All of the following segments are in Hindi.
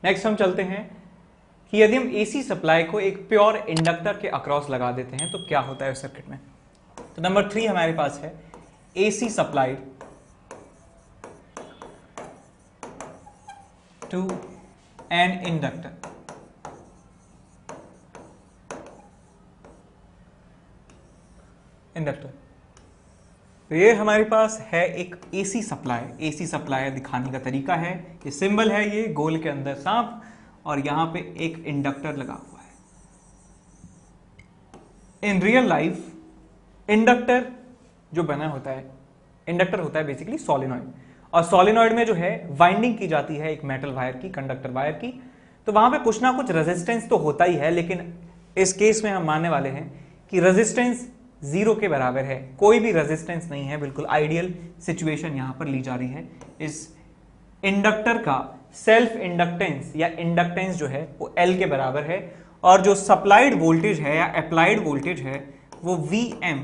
नेक्स्ट हम चलते हैं कि यदि हम एसी सप्लाई को एक प्योर इंडक्टर के अक्रॉस लगा देते हैं तो क्या होता है उस सर्किट में। तो नंबर 3 हमारे पास है AC supplied to an inductor. तो ये हमारे पास है एक एसी सप्लाई। एसी सप्लाई दिखाने का तरीका है, ये सिंबल है, ये गोल के अंदर सांप और यहां पे एक इंडक्टर लगा हुआ है। इन रियल लाइफ इंडक्टर जो बना होता है, इंडक्टर होता है बेसिकली सॉलिनॉइड, और सॉलिनॉइड में जो है वाइंडिंग की जाती है एक मेटल वायर की, कंडक्टर वायर की। तो वहां पे कुछ ना कुछ रेजिस्टेंस तो होता ही है, लेकिन इस केस में हम मानने वाले हैं कि रेजिस्टेंस 0 के बराबर है, कोई भी रेजिस्टेंस नहीं है। बिल्कुल आइडियल सिचुएशन यहां पर ली जा रही है। इस इंडक्टर का सेल्फ इंडक्टेंस या इंडक्टेंस जो है वो L के बराबर है, और जो सप्लाइड वोल्टेज है या अप्लाइड वोल्टेज है वो Vm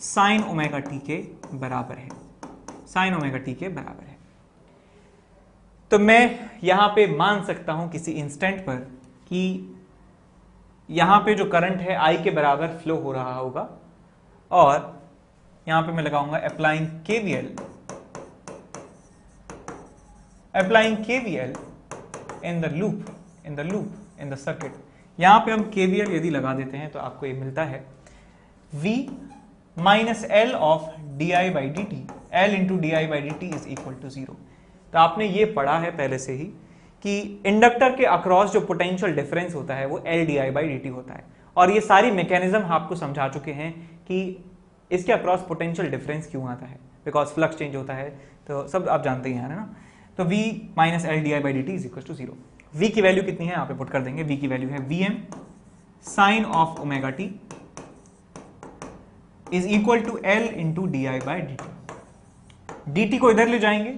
साइन ओमेगा टी के बराबर है, साइन ओमेगा टी के बराबर है। तो मैं यहां पे मान सकता हूं किसी इंस्टेंट पर कि यहां पे जो करंट है I के बराबर फ्लो हो रहा होगा, और यहां पे मैं लगाऊंगा applying KVL in the circuit. यहां पे हम KVL यदि लगा देते हैं तो आपको ये मिलता है V minus L of di/dt, L into di/dt is equal to 0। तो आपने ये पढ़ा है पहले से ही कि इंडक्टर के अक्रॉस जो पोटेंशियल डिफरेंस होता है वो L di/dt होता है, और ये सारी मैकेनिज्म आपको समझा चुके हैं कि इसके अक्रॉस पोटेंशियल डिफरेंस क्यों आता है, बिकॉज फ्लक्स चेंज होता है, तो सब आप जानते ही हैं, है ना। तो V minus L di/dt is equal to 0। V की वैल्यू कितनी है यहाँ पे पुट कर देंगे। V की वैल्यू है Vm sine of omega t is equal to L into di/dt। dt को इधर ले जाएंगे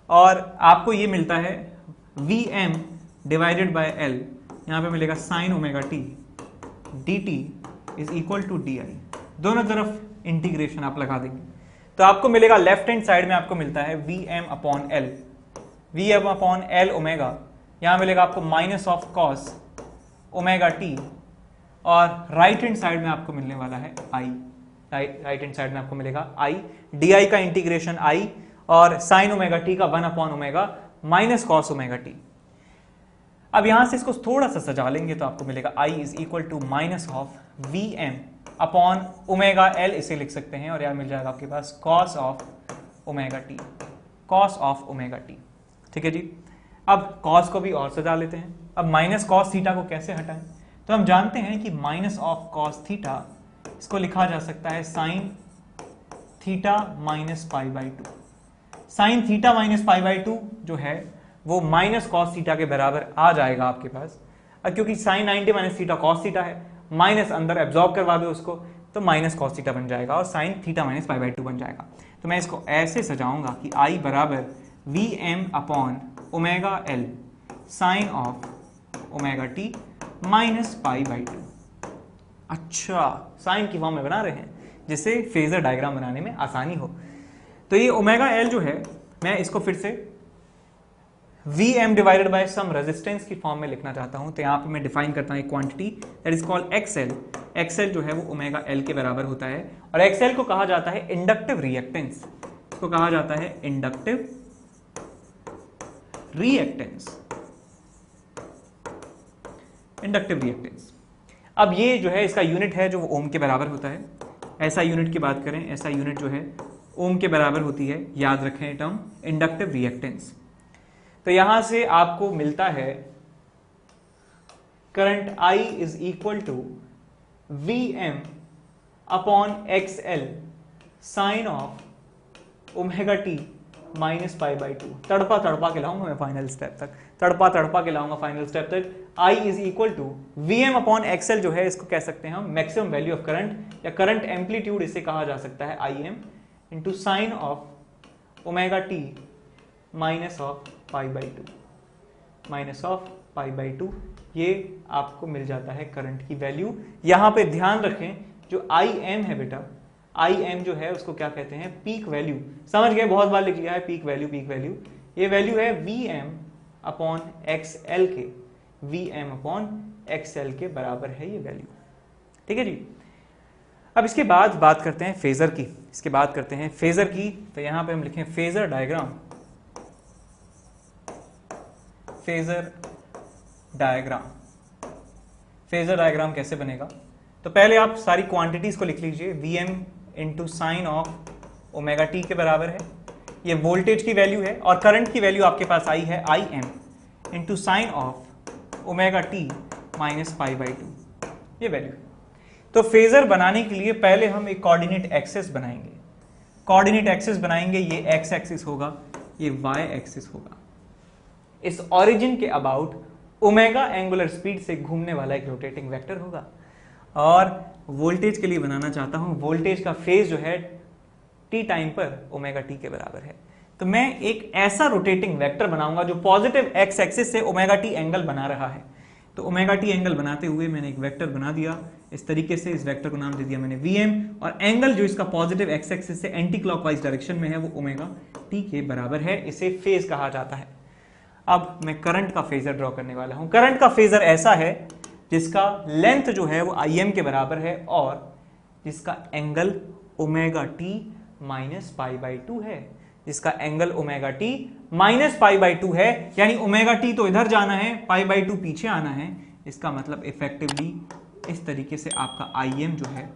और आपको ये मिलता है Vm डिवाइडेड बाय L, यहाँ पे मिलेगा sine omega t dt is equal to di। दोनों तरफ इंटीग्रेशन आप लगा देंगे तो आपको मिलेगा लेफ्ट हैंड साइड में आपको मिलता है Vm upon L, Vm upon L omega, यहां मिलेगा आपको minus of cos omega t, और राइट हैंड साइड में आपको मिलने वाला है I। राइट हैंड साइड में आपको मिलेगा I, di का इंटीग्रेशन I और साइन ओमेगा टी का 1 upon omega minus cos omega T. अब यहां से इसको थोड़ा सा सजा लेंगे तो आपको मिलेगा I is equal to minus of Vm upon omega L, इसे लिख सकते हैं, और यहां मिल जाएगा आपके पास cos of omega t, cos of omega t. ठीक है जी। अब कॉस को भी और सजा लेते हैं। अब माइनस कॉस थीटा को कैसे हटाएं, तो हम जानते हैं कि माइनस ऑफ कॉस थीटा, इसको लिखा जा सकता है sine theta minus pi by 2। Sign theta minus pi by 2 जो है वो माइनस कॉस थीटा के बराबर आ जाएगा आपके पास, क्योंकि sine 90 minus theta cos theta है, माइनस अंदर एब्जॉर्ब करवा दो उसको तो माइनस कॉस थीटा बन जाएगा और sine theta minus pi by 2 बन जाएगा। तो मैं इसको ऐसे सजाऊंगा कि I बराबर Vm upon omega L sine of omega t minus pi by 2। अच्छा, साइन की फॉर्म में बना रहे हैं जिससे फेजर डायग्राम बनाने में आसानी हो। तो ये ओमेगा L जो है, मैं इसको फिर से Vm divided by some resistance की फॉर्म में लिखना चाहता हूं। तो यहां पे मैं डिफाइन करता हूं एक quantity that is called XL। XL जो है वो ओमेगा L के बराबर होता है, और XL को कहा जाता है इंडक्टिव रिएक्टेंस, को कहा जाता है इंडक्टिव रिएक्टेंस, इंडक्टिव रिएक्टेंस। अब ये जो है इसका यूनिट है जो वो ओम के बराबर होता है। ऐसा यूनिट की बात करें, ऐसा यूनिट जो है ओम के बराबर होती है, याद रखें टर्म इंडक्टिव रिएक्टेंस। तो यहां से आपको मिलता है current I is equal to Vm upon XL sine of omega t minus pi by 2। तड़पा तड़पा के लाऊंगा मैं फाइनल स्टेप तक, तड़पा तड़पा के लाऊंगा फाइनल स्टेप तक। I is equal to Vm upon XL जो है इसको कह सकते हैं हम मैक्सिमम वैल्यू ऑफ करंट या करंट एम्पलीट्यूड, इसे कहा जा सकता है Im into sine of omega t minus of pi by 2, minus of pi by 2। ये आपको मिल जाता है करंट की वैल्यू। यहां पे ध्यान रखें जो Im है बेटा, Im जो है उसको क्या कहते हैं, पीक वैल्यू। समझ गए, बहुत बार लिख लिया है पीक वैल्यू, पीक वैल्यू। ये वैल्यू है Vm अपॉन एक्स एल के, V M upon X L के बराबर है ये वैल्यू। ठीक है जी। अब इसके बाद बात करते हैं फेजर की, इसके बाद करते हैं फेजर की। तो यहां पे हम लिखें phasor diagram. Phasor diagram, phasor diagram कैसे बनेगा? तो पहले आप सारी क्वांटिटीज को लिख लीजिए। V M into sine of omega t के बराबर है, ये वोल्टेज की वैल्यू है, और करंट की वैल्यू आपके पास आई है I am into sine of omega t minus pi by to, ये वैल्यू है। तो फेजर बनाने के लिए पहले हम एक कोऑर्डिनेट एक्सिस बनाएंगे। कोऑर्डिनेट एक्सिस बनाएंगे, ये एक्स एक्सिस होगा, ये वाई एक्सिस होगा। इस ओरिजिन के अबाउट ओमेगा एंगुलर स्पीड से घूमने वाला एक रोटेटिंग वेक्टर होगा। और वोल्टेज के लिए बनाना चाहता हूं, वोल्टेज का फेज जो है टी टाइम पर ओमेगा टी के बराबर है। तो मैं एक ऐसा रोटेटिंग वेक्टर बनाऊंगा जो पॉजिटिव एक्स एक्सिस से ओमेगा टी एंगल बना रहा है। तो ओमेगा टी एंगल बनाते हुए मैंने एक वेक्टर बना दिया इस तरीके से। इस वेक्टर को नाम दे दिया मैंने वी एम, और एंगल जो इसका पॉजिटिव एक्स एक्सिस से एंटी क्लॉकवाइज डायरेक्शन में है वो ओमेगा टी के बराबर है। इसे फेज कहा जाता है। अब मैं करंट का फेजर ड्रॉ करने वाला हूं। करंट का फेजर ऐसा है जिसका लेंथ जो है वो आई एम के बराबर है और जिसका angle omega t minus pi by to है, जिसका angle omega t minus pi by to है। यानी ओमेगा टी तो इधर जाना है, पाई बाई टू पीछे आना है। इसका मतलब इफेक्टिवली इस तरीके से आपका आई एम जो है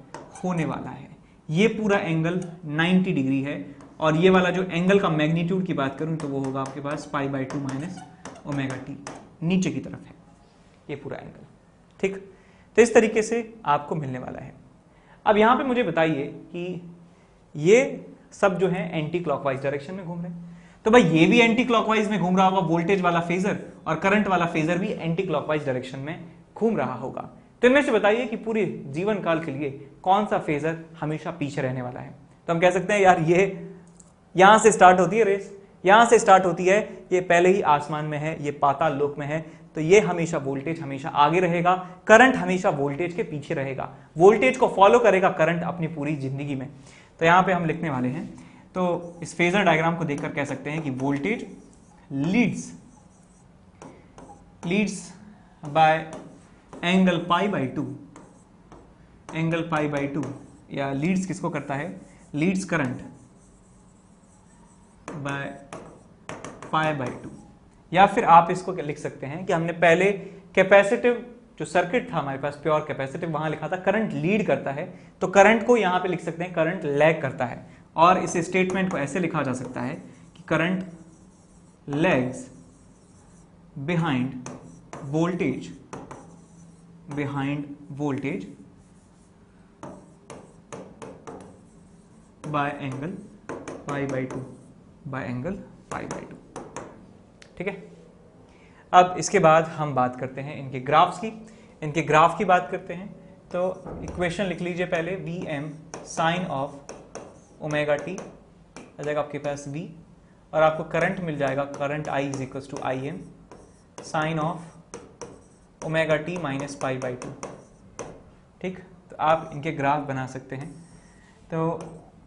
होने वाला है। ये पूरा एंगल 90 डिग्री है, और ये वाला जो एंगल का मैग्नीट्यूड की बात करूं तो वो होगा आपके पास pi by two minus omega t, नीचे की तरफ है ये पूरा एंगल। ठीक, तो इस तरीके से आपको मिलने वाला है। अब यहां पे मुझे बताइए कि ये सब जो है एंटी क्लॉकवाइज डायरेक्शन में घूम रहे हैं। तो भाई ये भी एंटी क्लॉकवाइज में घूम रहा होगा, वोल्टेज वाला फेजर, और करंट वाला फेजर भी एंटी क्लॉकवाइज डायरेक्शन में घूम रहा होगा। तो इनमें से बताइए कि पूरे जीवन काल के लिए कौन सा फेजर हमेशा पीछे रहने वाला है? तो हम कह सकते हैं यार ये यहां से स्टार्ट होती है रेस, यहां से स्टार्ट होती है, ये पहले ही आसमान में है, ये पाताल लोक में है, तो ये हमेशा वोल्टेज हमेशा आगे रहेगा, करंट हमेशा वोल्टेज के पीछे रहेगा। वोल्टेज को फॉलो करेगा करंट अपनी पूरी जिंदगी में। तो यहां पे हम लिखने वाले हैं, तो इस फेजर डायग्राम को देखकर कह सकते हैं कि voltage leads by angle pi by two, angle pi by two, या लीड्स किसको करता है? Leads current by pi by two. या फिर आप इसको लिख सकते हैं कि हमने पहले कैपेसिटिव जो सर्किट था हमारे पास, प्योर कैपेसिटिव, वहां लिखा था करंट लीड करता है, तो करंट को यहां पे लिख सकते हैं करंट लैग करता है। और इस स्टेटमेंट को ऐसे लिखा जा सकता है कि current lags behind voltage by angle pi by two, by angle pi by two. ठीक है, अब इसके बाद हम बात करते हैं इनके ग्राफ्स की। इनके ग्राफ की बात करते हैं, तो इक्वेशन लिख लीजिए पहले, V M sine of omega t आ जाएगा आपके पास v, और आपको करंट मिल जाएगा, current I is equal to I M sine of omega t minus pi by two. ठीक, तो आप इनके ग्राफ बना सकते हैं। तो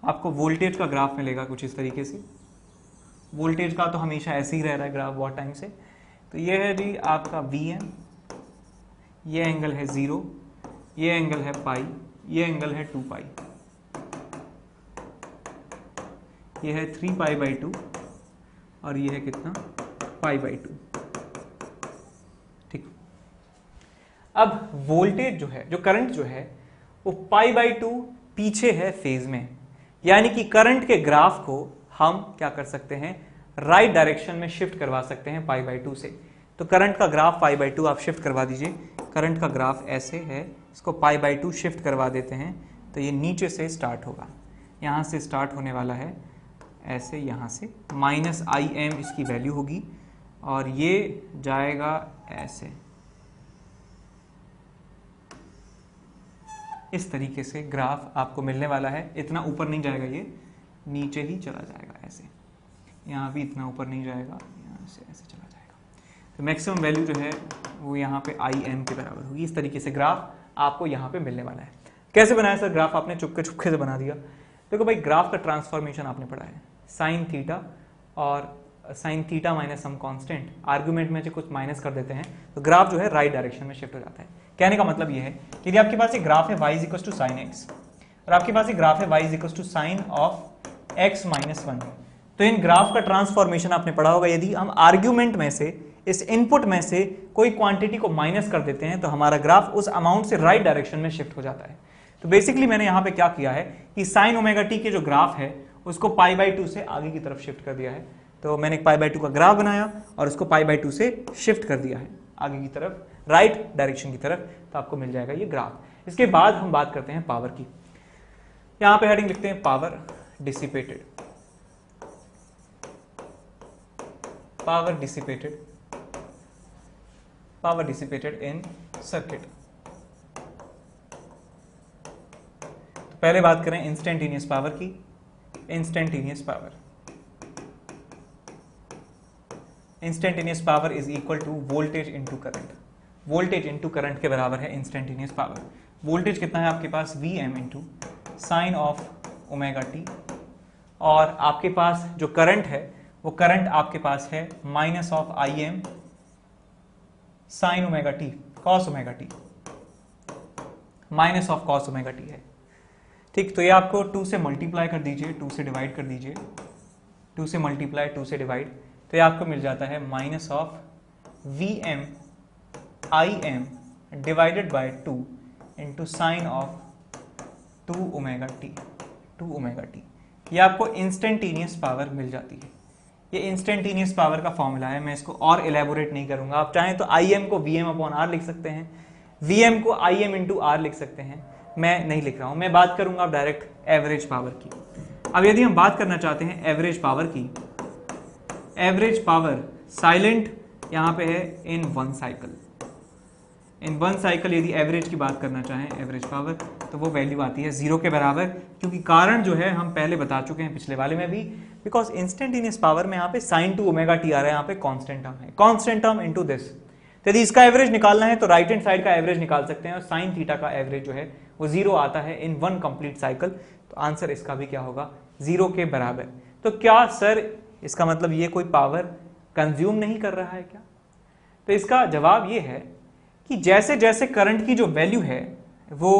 आपको वोल्टेज का ग्राफ मिलेगा कुछ इस तरीके से। वोल्टेज का तो हमेशा ऐसे ही रह रहा है ग्राफ बहुत टाइम से। तो ये है जी आपका वी एम, ये एंगल है 0, ये एंगल है पाई, ये एंगल है 2 पाई, ये है 3 पाई बाई 2, और ये है कितना? पाई बाई 2। ठीक, अब वोल्टेज जो है, जो करंट जो है वो पाई बाई 2 पीछे है फेज में, यानी कि करंट के ग्राफ को हम क्या कर सकते हैं? राइट डायरेक्शन में शिफ्ट करवा सकते हैं पाई बाई 2 से। तो करंट का ग्राफ पाई बाई 2 आप शिफ्ट करवा दीजिए। करंट का ग्राफ ऐसे है, इसको पाई बाई 2 शिफ्ट करवा देते हैं, तो ये नीचे से स्टार्ट होगा, यहाँ से स्टार्ट होने वाला है ऐसे, यहाँ से माइनस आई एम इसकी वैल्यू होगी, और ये जाएगा ऐसे, इस तरीके से ग्राफ आपको मिलने वाला है। इतना ऊपर नहीं जाएगा, ये नीचे ही चला जाएगा ऐसे, यहाँ भी इतना ऊपर नहीं जाएगा, यहाँ से ऐसे चला जाएगा। तो मैक्सिमम वैल्यू जो है वो यहाँ पे आई एम के बराबर होगी। इस तरीके से ग्राफ आपको यहाँ पे मिलने वाला है। कैसे बनाया सर ग्राफ? आपने चुपके चुपके से बना दिया। देखो भाई, ग्राफ का ट्रांसफॉर्मेशन आपने पढ़ा है, साइन थीटा और sine theta minus some constant, argument में से कुछ माइनस कर देते हैं तो ग्राफ जो है राइट डायरेक्शन में शिफ्ट हो जाता है। कहने का मतलब ये है कि यदि आपके पास एक ग्राफ है y is equal to sine X और आपके पास एक ग्राफ है y is equal to sine of x minus 1, तो इन ग्राफ का ट्रांसफॉर्मेशन आपने पढ़ा होगा। यदि हम आर्ग्यूमेंट में से, इस इनपुट में से कोई क्वांटिटी को माइनस कर देते हैं तो हमारा ग्राफ उस अमाउंट से राइट डायरेक्शन में शिफ्ट हो जाता है। तो बेसिकली मैंने यहाँ पे क्या किया है कि साइन ओमेगा टी के जो ग्राफ है उसको पाई बाई 2 से आगे की तरफ शिफ्ट कर दिया है। तो मैंने एक पाई बाई 2 का ग्राफ बनाया और उसको पाई बाई 2 से शिफ्ट कर दिया है आगे की तरफ, राइट डायरेक्शन की तरफ, तो आपको मिल जाएगा ये ग्राफ। इसके बाद हम बात करते हैं पावर की। यहां पे हेडिंग लिखते हैं power dissipated, power dissipated, power dissipated in circuit. तो पहले बात करें इंस्टेंटेनियस पावर की। Instantaneous power, instantaneous power is equal to voltage into current. Voltage into current के बराबर है इंस्टेंटेनियस पावर। वोल्टेज कितना है आपके पास, Vm into sine of omega t, और आपके पास जो करंट है वो करंट आपके पास है minus of Im sign omega t cos omega t, minus of cos omega T है। ठीक, तो ये आपको 2 से मल्टीप्लाई कर दीजिए, 2 से डिवाइड कर दीजिए, 2 से मल्टीप्लाई 2 से डिवाइड, तो ये आपको मिल जाता है minus of Vm Im divided by 2 into sine of 2 omega T, 2 omega T. ये आपको इंस्टेंटेनियस पावर मिल जाती है। ये इंस्टेंटेनियस पावर का फॉर्मूला है, मैं इसको और एलेबोरेट नहीं करूंगा। आप चाहें तो Im को Vm अपॉन R लिख सकते हैं, Vm को Im इंटू R लिख सकते हैं, मैं नहीं लिख रहा हूं। मैं बात करूंगा अब डायरेक्ट एवरेज पावर की। अब यदि हम बात करना चाहते हैं एवरेज पावर की, एवरेज पावर साइलेंट यहां पे है in one cycle. In one cycle यदि एवरेज की बात करना चाहें एवरेज पावर, तो वो वैल्यू आती है 0 के बराबर, क्योंकि कारण जो है हम पहले बता चुके हैं पिछले वाले में भी, बिकॉज इंस्टेंटेनियस पावर में यहाँ पे साइन 2 ओमेगा टी आ रहा है, यहाँ पे कांस्टेंट टर्म है, कांस्टेंट टर्म इनटू दिस। तो यदि इसका एवरेज निकालना है तो राइट हैंड साइड का एवरेज निकाल सकते हैं, और साइन थीटा का एवरेज जो है वो 0 आता है इन वन कंप्लीट साइकिल। तो आंसर इसका भी क्या होगा, 0 के बराबर। तो क्या सर इसका मतलब ये कोई पावर कंज्यूम नहीं कर रहा है क्या? तो इसका जवाब ये है कि जैसे जैसे करंट की जो वैल्यू है वो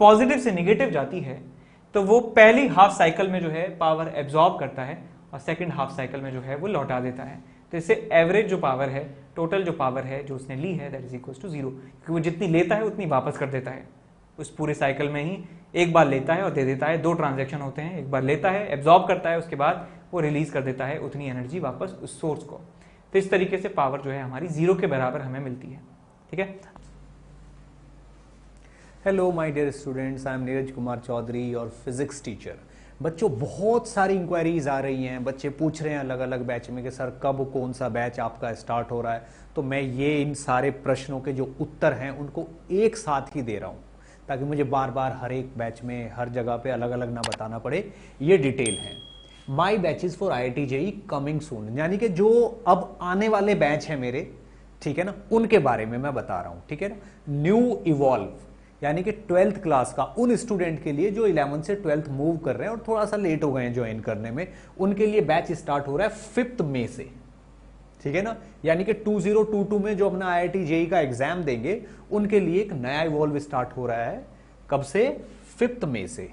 पॉजिटिव से निगेटिव जाती है, तो वो पहली हाफ साइकिल में जो है पावर एब्जॉर्ब करता है और सेकंड हाफ साइकिल में जो है वो लौटा देता है। तो इससे एवरेज जो पावर है, टोटल जो पावर है जो उसने ली है, दैट इज इक्वल टू 0, क्योंकि वो जितनी लेता है उतनी वापस कर देता है। उस पूरे साइकिल में ही एक बार लेता है और दे देता है, 2 ट्रांजैक्शन होते हैं, एक बार लेता है एब्जॉर्ब करता है, उसके बाद वो रिलीज कर देता है उतनी एनर्जी वापस उस सोर्स को। तो इस तरीके से पावर जो है हमारी 0 के बराबर हमें मिलती है। ठीक है। Hello my dear students, I am Neeraj Kumar Chaudhary और फिजिक्स टीचर। बच्चों, बहुत सारी इंक्वायरीज आ रही हैं, बच्चे पूछ रहे हैं अलग अलग बैच में कि सर कब कौन सा बैच आपका स्टार्ट हो रहा है। तो मैं ये इन सारे प्रश्नों के जो उत्तर हैं उनको एक साथ ही दे रहा हूँ, ताकि मुझे बार बार हर एक बैच में हर जगह पे अलग अलग ना बताना पड़े। ये डिटेल है। My batches for IIT JEE coming soon, यानी कि जो अब आने वाले बैच हैं मेरे, ठीक है ना, उनके बारे में मैं बता रहा हूँ। ठीक है ना। न्यू इवॉल्व यानी कि 12th क्लास का उन स्टूडेंट के लिए जो 11th से 12th मूव कर रहे हैं और थोड़ा सा लेट हो गए हैं ज्वाइन करने में, उनके लिए बैच स्टार्ट हो रहा है 5 मई से। ठीक है ना। यानी कि 2022 में जो अपना IIT JEE का एग्जाम देंगे उनके लिए एक नया इवॉल्व स्टार्ट हो रहा है। कब से? 5 मई से।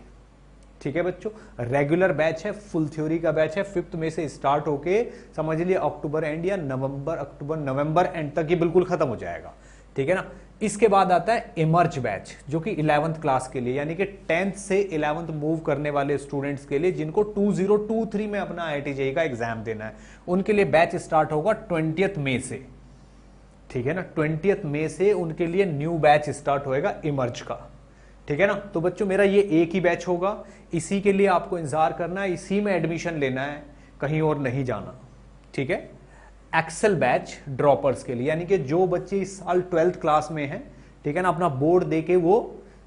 ठीक है बच्चों, रेगुलर बैच है, फुल थ्योरी का बैच है, 5 मई से स्टार्ट होके समझ लिए अक्टूबर एंड या नवंबर एंड तक ये बिल्कुल खत्म हो जाएगा। ठीक है ना। इसके बाद आता है इमर्ज बैच, जो कि 11th क्लास के लिए, यानी कि 10th से 11th मूव करने वाले स्टूडेंट्स के लिए, जिनको 2023 में अपना IIT JEE का एग्जाम देना है, उनके लिए बैच स्टार्ट होगा 20th मई से। ठीक है ना। 20th मई से उनके लिए न्यू बैच स्टार्ट होएगा इमर्ज का। ठीक है ना। तो बच्चों, मेरा ये एक ही बैच होगा, इसी के लिए आपको इंतजार करना है, इसी में एडमिशन लेना है, कहीं और नहीं जाना। ठीक है। एक्सेल बैच ड्रॉपर्स के लिए, यानी कि जो बच्चे इस साल 12th क्लास में हैं, ठीक है ना, अपना बोर्ड देके वो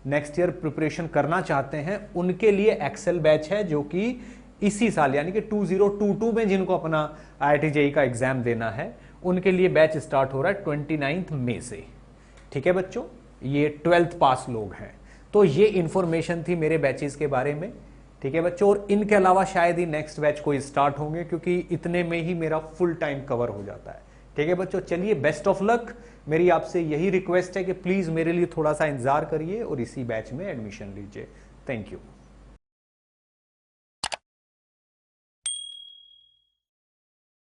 नेक्स्ट ईयर प्रिपरेशन करना चाहते हैं, उनके लिए एक्सेल बैच है, जो कि इसी साल यानी कि 2022 में जिनको अपना IIT JEE का एग्जाम देना है, उनके लिए बैच स्टार्ट हो रहा है 29 मई से। ठीक है बच्चों, ये 12th पास लोग हैं। तो ये इंफॉर्मेशन थी मेरे बैचेस के बारे में। ठीक है बच्चों, और इनके अलावा शायद ही नेक्स्ट बैच कोई स्टार्ट होंगे, क्योंकि इतने में ही मेरा फुल टाइम कवर हो जाता है। ठीक है बच्चों, चलिए बेस्ट ऑफ लक। मेरी आपसे यही रिक्वेस्ट है कि प्लीज मेरे लिए थोड़ा सा इंतजार करिए और इसी बैच में एडमिशन लीजिए। Thank you.